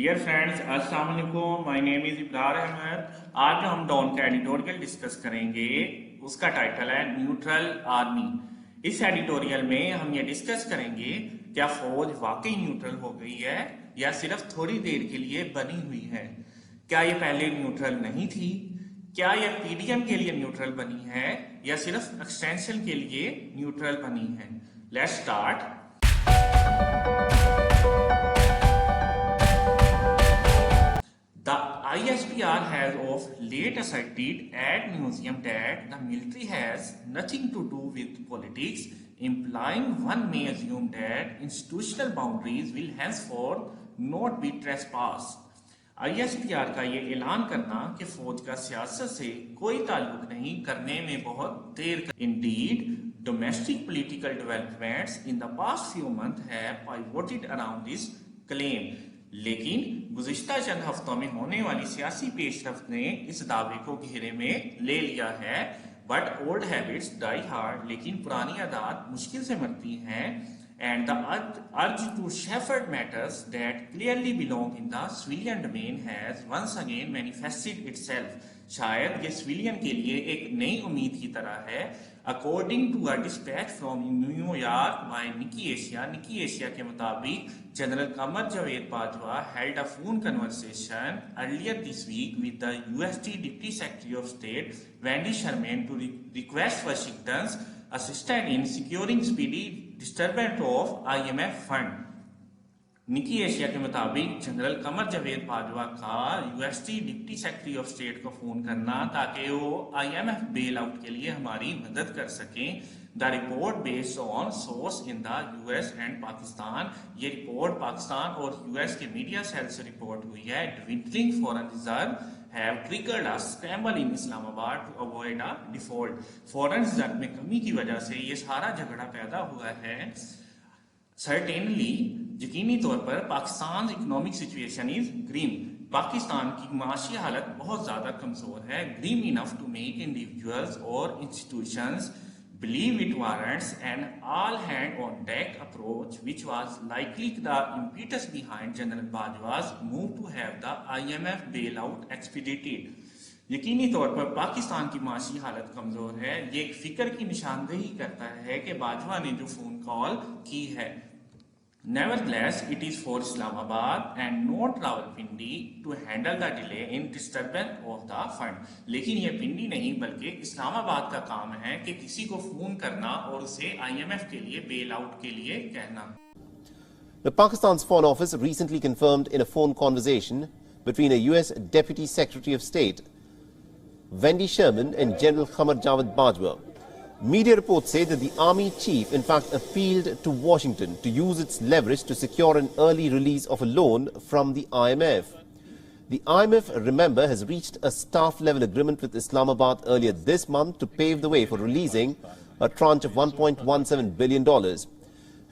Dear friends, अस्सलाम वालेकुम। My name is Ibrar Ahmed. आज हम डॉन का एडिटोरियल डिस्कस करेंगे। उसका टाइटल है न्यूट्रल आर्मी। इस एडिटोरियल में हम ये डिस्कस करेंगे क्या फौज वाकई न्यूट्रल हो गई है या सिर्फ थोड़ी देर के लिए बनी हुई है। क्या ये पहले न्यूट्रल नहीं थी? क्या ये पीडीएम के लिए न्यूट्रल बनी है या सिर्फ एक्सटेंशन के लिए न्यूट्रल बनी है? Let's start. The ISPR has of late asserted ad nauseam that the military has nothing to do with politics, implying one may assume that institutional boundaries will henceforth not be trespassed. ISPR का ये ऐलान करना कि फौज का सियासत से कोई ताल्लुक नहीं करने में बहुत देर कर। Indeed, domestic political developments in the past few months have pivoted around this claim. लेकिन गुज़िश्ता चंद हफ्तों में होने वाली सियासी पेशरफ्त ने इस दावे को घेरे में ले लिया है। But old habits die hard, लेकिन पुरानी आदत मुश्किल से मरती हैं। And the urge to shepherd matters that clearly belong in the civilian domain has once again manifested itself. शायद ये सिविलियन के लिए एक नई उम्मीद की तरह है। According to a dispatch from New York by Nikkei Asia के मुताबिक general Qamar Javed Bajwa held a phone conversation earlier this week with the UST Deputy Secretary of State Wendy Sherman to request Washington's assistance in securing speedy distribution of IMF fund. Nikkei Asia के मुताबिक general Qamar Javed Bajwa का US deputy secretary of state को phone करना ताकि वो IMF bail out के लिए हमारी मदद कर सकें। The report based on source in the US and Pakistan. ये रिपोर्ट पाकिस्तान और यूएस के मीडिया सेल से रिपोर्ट हुई है। dwindling foreign reserve have triggered a scramble in Islamabad to avoid a default. Foreign reserve में कमी की वजह से ये सारा झगड़ा पैदा हुआ है। सर्टेनली, यकीनी तौर पर Pakistan economic situation is grim. Pakistan की माशी हालत बहुत ज्यादा कमजोर है। Grim enough to make individuals और institutions believe it warrants an all-hand on deck approach, which was likely the impetus behind General Bajwa's move to have the IMF bailout expedited. यकीनी तौर पर पाकिस्तान की माशी हालत कमजोर है। ये एक फिक्र की निशानदेही करता है कि बाजवा ने जो फोन कॉल की है। Nevertheless, it is for Islamabad and not Rawalpindi to handle the delay in distribution of the fund. लेकिन ये पिंडी नहीं बल्कि इस्लामाबाद का काम है कि किसी को फोन करना और उसे IMF के लिए बेल आउट के लिए कहना। The Pakistan's Foreign Office recently confirmed in a phone conversation between a US Deputy Secretary of State, Wendy Sherman, and General Qamar Javed Bajwa. Media reports say that the army chief in fact appealed to Washington to use its leverage to secure an early release of a loan from the IMF. The IMF, remember, has reached a staff-level agreement with Islamabad earlier this month to pave the way for releasing a tranche of $1.17 billion.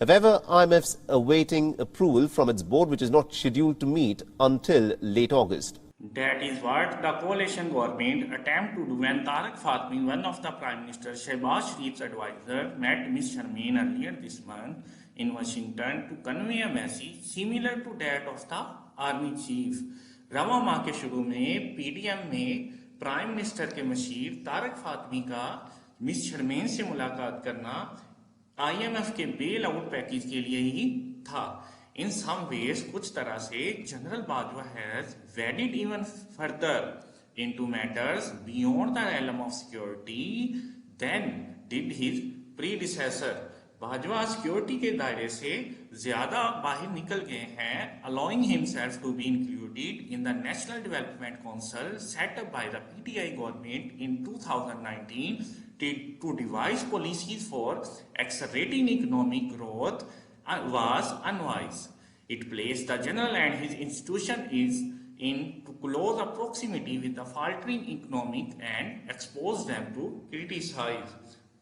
However, IMF's awaiting approval from its board, which is not scheduled to meet until late August. That is what the coalition government attempt to do when Tariq Fatmi, one of the Prime Minister Shehbaz Sharif's advisor, met Ms. Sharman earlier this month in Washington to convey a message similar to that of the Army Chief. रवा माह के शुरू में PDM में prime minister के machine Tariq Fatmi का miss शर्मेन से मुलाकात करना IMF के बेल आउट पैकेज के लिए ही था। In some ways, कुछ तरह से general Bajwa has waded even further into matters beyond the realm of security than did his predecessor. Bajwa security के दायरे से ज्यादा बाहर निकल गए हैं, allowing himself to be included in the National Development Council set up by the PTI government in 2019 to devise policies for accelerating economic growth was unwise. It placed the general and his institution is in too close a proximity with the faltering economic and exposed them to criticize.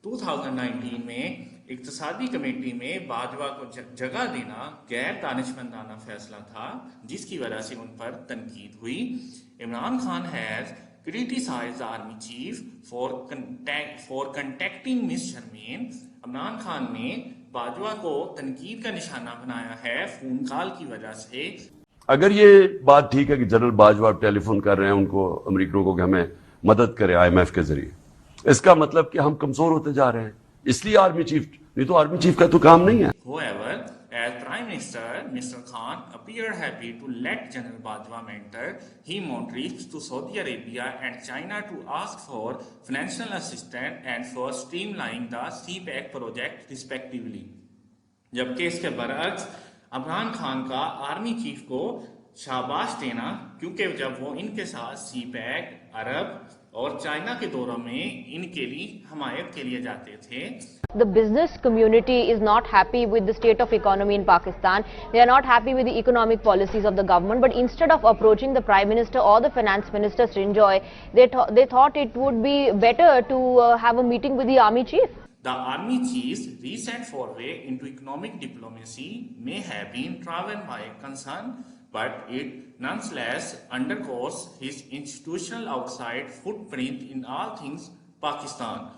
2019 में इक्तिसादी committee में बाजवा को जगह देना गैर दानिशमंदाना फैसला था, जिसकी वजह से उन पर तनकीद हुई। Imran Khan has criticized the army chief for contacting Miss Sharman. Imran Khan ने बाजवा को तनकीद का निशाना बनाया है फोन कॉल की वजह से। अगर ये बात ठीक है कि जनरल बाजवा टेलीफोन कर रहे हैं उनको, अमेरिकनों को, कि हमें मदद करें IMF के जरिए, इसका मतलब कि हम कमजोर होते जा रहे हैं, इसलिए आर्मी चीफ, नहीं तो आर्मी चीफ का तो काम नहीं है। However, as Prime Minister, Mr. Khan appeared happy to let General Bajwa mentor him on trips to Saudi Arabia and China to ask for financial assistance and for streamlining the CPEC project respectively. जबकि इसके बरअक्स इमरान खान का army chief को शाबाश देना, क्योंकि जब वो इनके साथ CPEC, अरब और चाइना के दौरों में इनके लिए हमायत के लिए जाते थे. The business community is not happy with the state of economy in Pakistan. They are not happy with the economic policies of the government. But instead of approaching the Prime Minister or the Finance Minister Srinjoy, they thought it would be better to have a meeting with the army chief. The army chief's recent foray into economic diplomacy may have been driven by concern, but it nonetheless underscores his institutional outside footprint in all things Pakistan.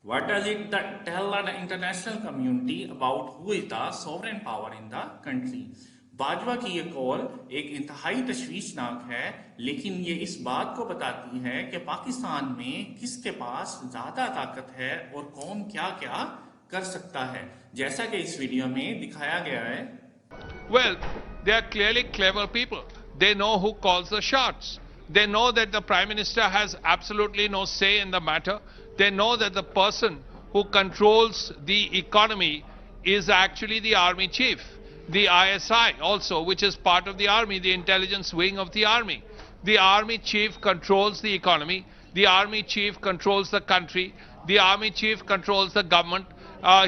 What does it tell the international community about who is the sovereign power in the country? Bajwa की ये call एक इंतहाई तशवीशनाक है, लेकिन ये इस बात को बताती है कि पाकिस्तान में किसके पास ज्यादा ताकत है और कौन क्या क्या कर सकता है, जैसा कि इस वीडियो में दिखाया गया है. Well, they are clearly clever people. They know who calls the shots. They know that the Prime Minister has absolutely no say in the matter. They know that the person who controls the economy is actually the army chief. The ISI also, which is part of the army, the intelligence wing of the army. The army chief controls the economy. The army chief controls the country. The army chief controls the government.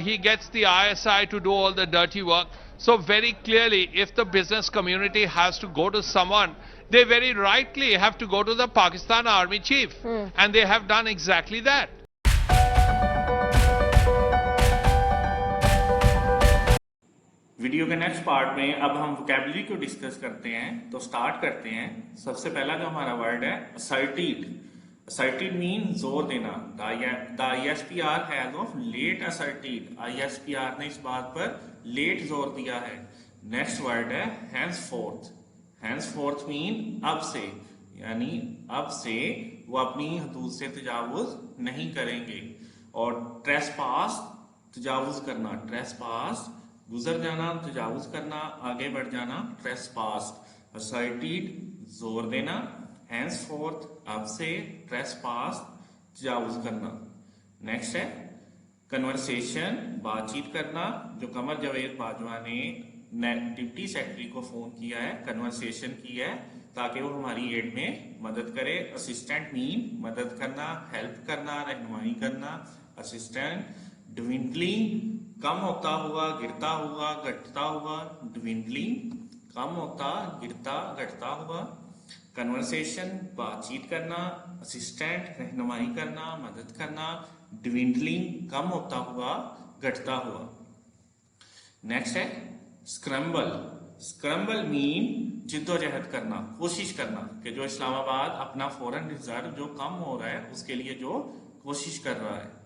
He gets the ISI to do all the dirty work. So very clearly, if the business community has to go to someone, they very rightly have to go to the Pakistan army chief. And they have done exactly that. Video के next part में अब हम vocabulary को discuss करते हैं. तो start करते हैं. सबसे पहला जो हमारा वर्ड है असर्टेड. असर्टेड मीन जोर देना. The ISPR has of late asserted. ISPR ने इस बात पर लेट जोर दिया है. नेक्स्ट वर्ड है हैंसफोर्थ. हैंसफोर्थ मीन अब से, यानी अब से वो अपनी हदूद से तजावुज नहीं करेंगे. और ट्रेसपास, तजावुज करना. ट्रेसपास गुजर जाना, तजावुज करना, आगे बढ़ जाना, ट्रेसपास. असर्टेड जोर देना, हैंसफोर्थ अब से, ट्रेसपास तजावुज करना. नेक्स्ट है कन्वर्सेशन, बातचीत करना. जो कमर जावेद बाजवा ने डिप्टी सेक्रेटरी को फोन किया है, कन्वर्सेशन की है ताकि वो हमारी एड में मदद करे. असिस्टेंट मीन मदद करना, हेल्प करना, रहनुमाई करना. असिस्टेंट. ड्विंडलिंग कम होता हुआ, गिरता हुआ, घटता हुआ. ड्विंडलिंग कम होता, गिरता, घटता हुआ. कन्वर्सेशन बातचीत करना. असिस्टेंट रहनुमाई करना, मदद करना. ड्विंडलिंग कम होता हुआ, घटता हुआ. नेक्स्ट है स्क्रम्बल. स्क्रम्बल मीन जिद्दोजहद करना, कोशिश करना, कि जो इस्लामाबाद अपना फॉरेन रिजर्व जो कम हो रहा है उसके लिए जो कोशिश कर रहा है.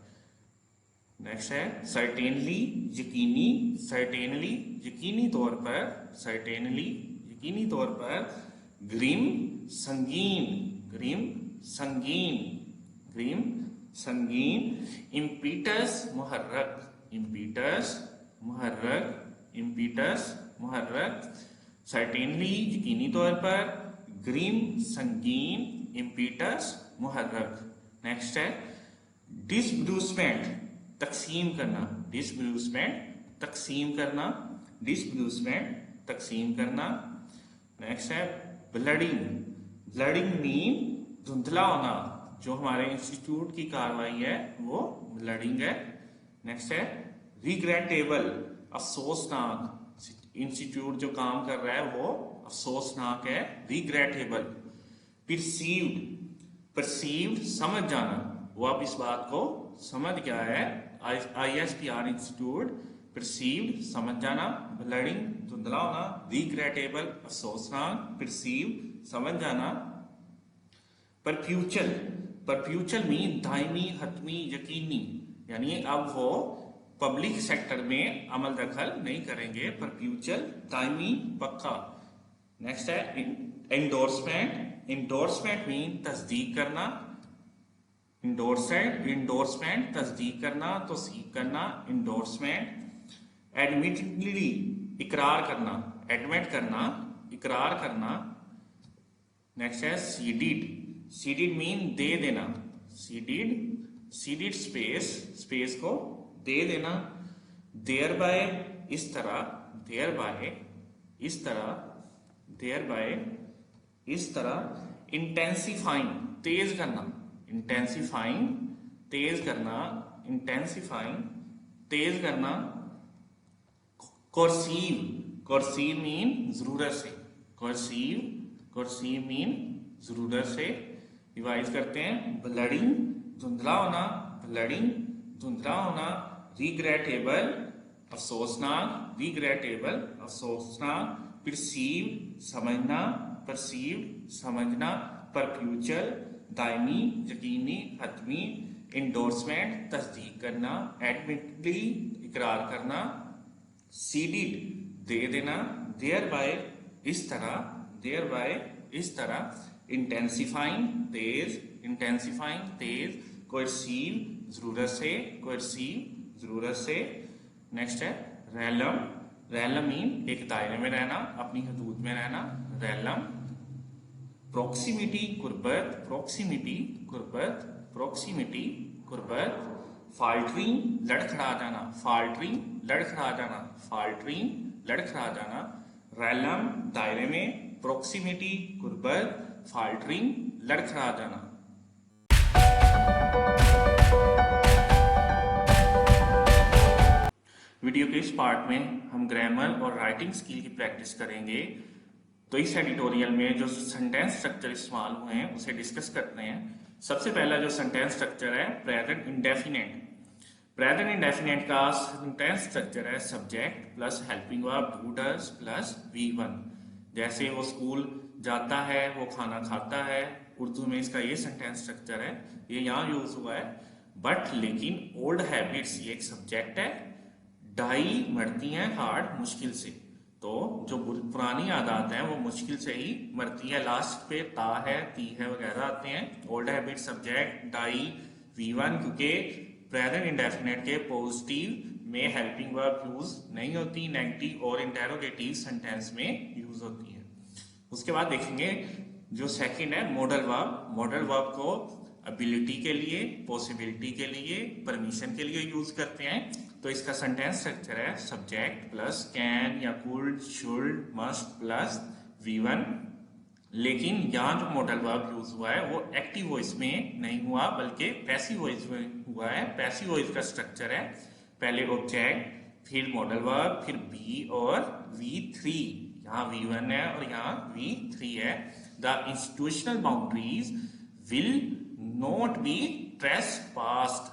नेक्स्ट है सर्टेनली, यकीनी. सर्टेनली यकीनी तौर पर, सर्टेनली यकीनी तौर पर. ग्रिम संगीन, ग्रिम संगीन, ग्रिम संगीन. इम्पीटस मुहर्रक, इम्पीटस मुहर्रक, इम्पीटस मुहर्रक. सर्टेनली यकीनी तौर पर, ग्रिम संगीन, इम्पीटस मुहर्रक. नेक्स्ट है डिसब्रूसमेंट, तकसीम करना. डिसब्रूसमेंट तकसीम करना, डिसब्रूसमेंट तकसीम करना. नेक्स्ट है ब्लडिंग. ब्लडिंग मीन धुंधला होना. जो हमारे इंस्टीट्यूट की कार्रवाई है वो ब्लडिंग है. नेक्स्ट है रिग्रेटेबल, अफसोसनाक. इंस्टीट्यूट जो काम कर रहा है वो अफसोसनाक है, रिग्रेटेबल. परसीव्ड, परसीव्ड समझ जाना. वो अब इस बात को समझ गया है. ISPR institute. परसीव्ड समझ जाना, ब्लडिंग धुंधला होना, रिग्रेटेबल अफसोसनाक, परसीव्ड समझ जाना. परफ्यूचल, परफ्यूचल मीन दायमी, हतमी, यकीनी. यानी अब वो पब्लिक सेक्टर में अमल दखल नहीं करेंगे. परफ्यूचल दायमी, पक्का. नेक्स्ट है इंडोर्समेंट। इंडोर्समेंट मीन तस्दीक करना, इंडोर्समेंट तस्दीक करना, तौसीक करना, इंडोर्समेंट। एडमिटली इकरार करना, एडमिट करना, इकरार करना। नेक्स्ट है सीडिड। सीडिड मीन दे देना, सीडिड स्पेस को दे देना। देयर बाय इस तरह, देयर बाय इस तरह, देयर बाय इस तरह। इंटेंसिफाइंग तेज करना, इंटेंसिफाइंग तेज करना, इंटेंसिफाइंग तेज करना। कोर्सीव मीन जरूरत से, कोर्सीव मीन जरूरत से। रिवाइज करते हैं। ब्लडिंग धुंधला होना, ब्लडिंग धुंधला होना। रिग्रेटेबल अफसोसनाक, रिग्रेटेबल अफसोसनाक। परसीव समझना, परसीव समझना। परफ्यूचर दायमी, यकीनी, हतमी। इंडोर्समेंट तस्दीक करना, एडमिटली इकरार करना। सीडिड दे देना, देयर बाय इस तरह, देयर बाय इस तरह। इंटेंसिफाइंग तेज, इंटेंसिफाइंग तेज। कोर्सीव जरूरत से, कोर्सीव जरूरत से। नेक्स्ट है रैलम। रैलम मीन एक दायरे में रहना, अपनी हदूद में रहना, रैलम। प्रॉक्सिमिटी कुर्बत, प्रॉक्सिमिटी कुर्बत, प्रॉक्सिमिटी कुर्बत। फाल्टरिंग लड़खड़ा जाना, फाल्टरिंग लड़खड़ा जाना, फाल्टरिंग लड़खड़ा जाना। रैलम दायरे में, प्रॉक्सिमिटी कुर्बत, फाल्टरिंग लड़खड़ा जाना। वीडियो के इस पार्ट में हम ग्रामर और राइटिंग स्किल की प्रैक्टिस करेंगे। तो इस एडिटोरियल में जो सेंटेंस स्ट्रक्चर इस्तेमाल हुए हैं उसे डिस्कस करते हैं। सबसे पहला जो सेंटेंस स्ट्रक्चर है प्रेजेंट इंडेफिनेट। प्रेजेंट इंडेफिनेट का सेंटेंस स्ट्रक्चर है subject plus helping verb do does plus V1। जैसे वो स्कूल जाता है, वो खाना खाता है, उर्दू में इसका ये सेंटेंस स्ट्रक्चर है, ये यहाँ यूज हुआ है। बट लेकिन ओल्ड हैबिट्स ये एक सब्जेक्ट है। डाई मरती हैं हार्ड मुश्किल से, तो जो पुरानी आदत हैं वो मुश्किल से ही मरती है। लास्ट पे ता है, ती है वगैरह आते हैं। Old habit subject, die V1। क्योंकि प्रेजेंट इंडेफिनेट के पॉजिटिव में हेल्पिंग वर्ब यूज नहीं होती, नेगेटिव और इंटेरोगेटिव सेंटेंस में यूज होती है। उसके बाद देखेंगे जो सेकंड है मॉडल वर्ब। मॉडल वर्ब को एबिलिटी के लिए, पॉसिबिलिटी के लिए, परमिशन के लिए यूज करते हैं। तो इसका सेंटेंस स्ट्रक्चर है सब्जेक्ट प्लस कैन या could, should, must plus V1। लेकिन यहाँ जो मॉडल वर्ब यूज हुआ है वो एक्टिव वॉइस में नहीं हुआ बल्कि पैसिव वॉइस में हुआ है। पैसिव वॉइस का स्ट्रक्चर है पहले ऑब्जेक्ट, फिर मॉडल वर्ब, फिर बी और V3। यहाँ V1 है और यहाँ V3 है। The institutional boundaries will not be ट्रेसपास्ड।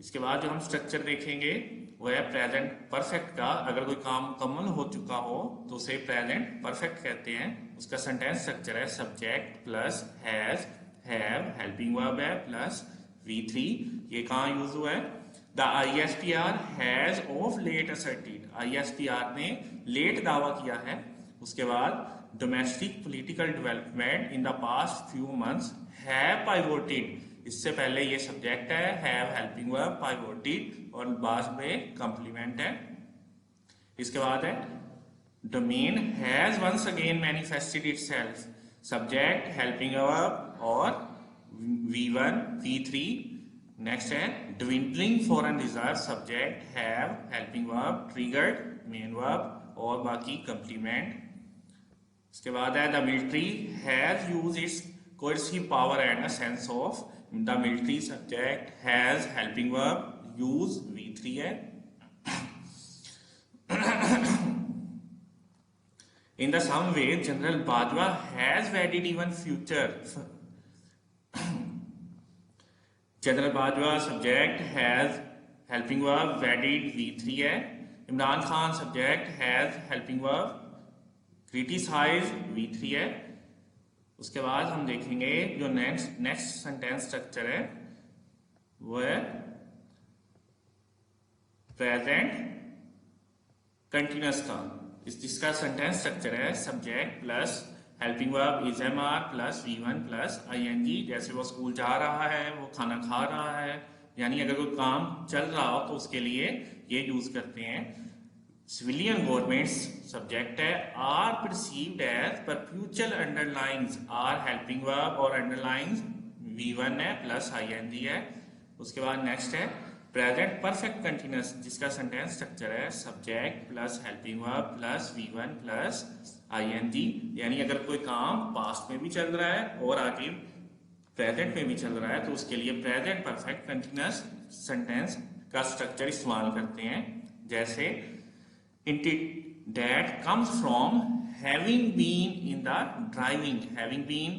इसके बाद जो हम स्ट्रक्चर देखेंगे वो है प्रेजेंट परफेक्ट का। अगर कोई काम मुकम्मल हो चुका हो तो उसे प्रेजेंट परफेक्ट कहते हैं। उसका सेंटेंस स्ट्रक्चर है subject plus has, have, helping verb है प्लस V3। ये कहाँ यूज हुआ है? The ISPR has of late asserted. ISPR ने लेट दावा किया है। उसके बाद domestic political development in the past few months have pivoted. इससे पहले ये सब्जेक्ट है, हैव हेल्पिंग वर्ब, पाइवोटेड और बाद में कंप्लीमेंट है। इसके बाद है domain has once again manifested itself. Subject, helping verb और V1, V3। नेक्स्ट है dwindling foreign reserve. Subject, have, helping verb, triggered, main verb और बाकी कंप्लीमेंट। इसके बाद है the military has use its coercive power and a sense of। the military subject has helping verb, use V3 है। in the some way General Bajwa has wedded even future। General Bajwa subject has helping verb, wedded V3 है। Imran Khan subject has helping verb, criticize V3 है। उसके बाद हम देखेंगे जो next sentence structure है वो है प्रेजेंट कंटिन्यूअस का। जिसका सेंटेंस स्ट्रक्चर है subject plus helping verb is am are plus V1 plus ING। जैसे वो स्कूल जा रहा है, वो खाना खा रहा है, यानी अगर कोई काम चल रहा हो तो उसके लिए ये यूज करते हैं। सिविलियन गवर्नमेंट्स सब्जेक्ट है, are perceived as perpetual underlines are helping verb और अंडरलाइंस V1 है प्लस ING है। उसके बाद नेक्स्ट है प्रेजेंट परफेक्ट कंटिन्यूअस, जिसका सेंटेंस स्ट्रक्चर है subject plus helping verb plus V1 plus ING। यानी अगर कोई काम पास्ट में भी चल रहा है और आगे प्रेजेंट में भी चल रहा है तो उसके लिए प्रेजेंट परफेक्ट कंटिन्यूअस सेंटेंस का स्ट्रक्चर इस्तेमाल करते हैं। जैसे that comes from having been in the driving, having been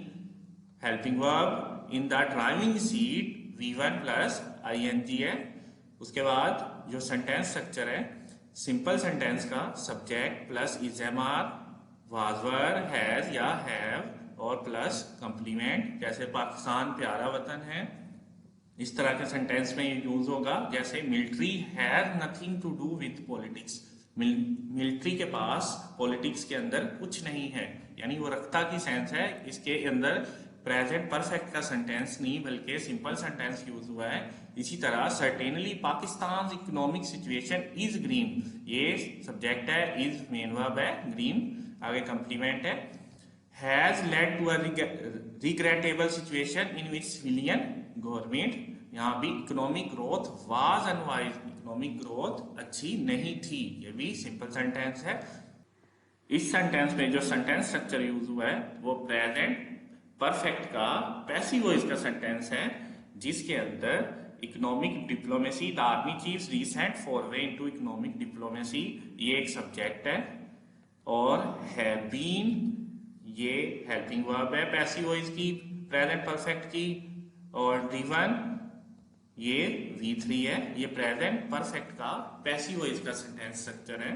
helping verb in the driving seat V1 plus ING है। उसके बाद जो सेंटेंस स्ट्रक्चर है सिंपल सेंटेंस का subject plus is am are was were has या have और plus complement, जैसे पाकिस्तान प्यारा वतन है, इस तरह के सेंटेंस में ये यूज होगा। जैसे military has nothing to do with politics, military के पास पॉलिटिक्स के अंदर कुछ नहीं है, यानी वो रखता की सेंस है। इसके अंदर प्रेजेंट परफेक्ट का सेंटेंस नहीं बल्कि सिंपल सेंटेंस यूज हुआ है। इसी तरह certainly Pakistan economic situation is grim, ये सब्जेक्ट है, इज मेन वर्ब है, ग्रीन आगे कंप्लीमेंट है। Has led to a regrettable situation in which civilian government, यहाँ भी economic growth was unwise, economic growth अच्छी नहीं थी, ये भी सिंपल सेंटेंस है। इस सेंटेंस में जो सेंटेंस स्ट्रक्चर यूज हुआ है वो प्रेजेंट परफेक्ट का पैसिव वॉइस का सेंटेंस है, जिसके अंदर economic diplomacy the army chief's recent foray into economic diplomacy ये एक सब्जेक्ट है, और हैव बीन ये हेल्पिंग वर्ब है पैसिव वॉइस की प्रेजेंट परफेक्ट की, और D1 ये V3 है, ये प्रेजेंट परफेक्ट का पैसिव वॉइस का सेंटेंस स्ट्रक्चर है।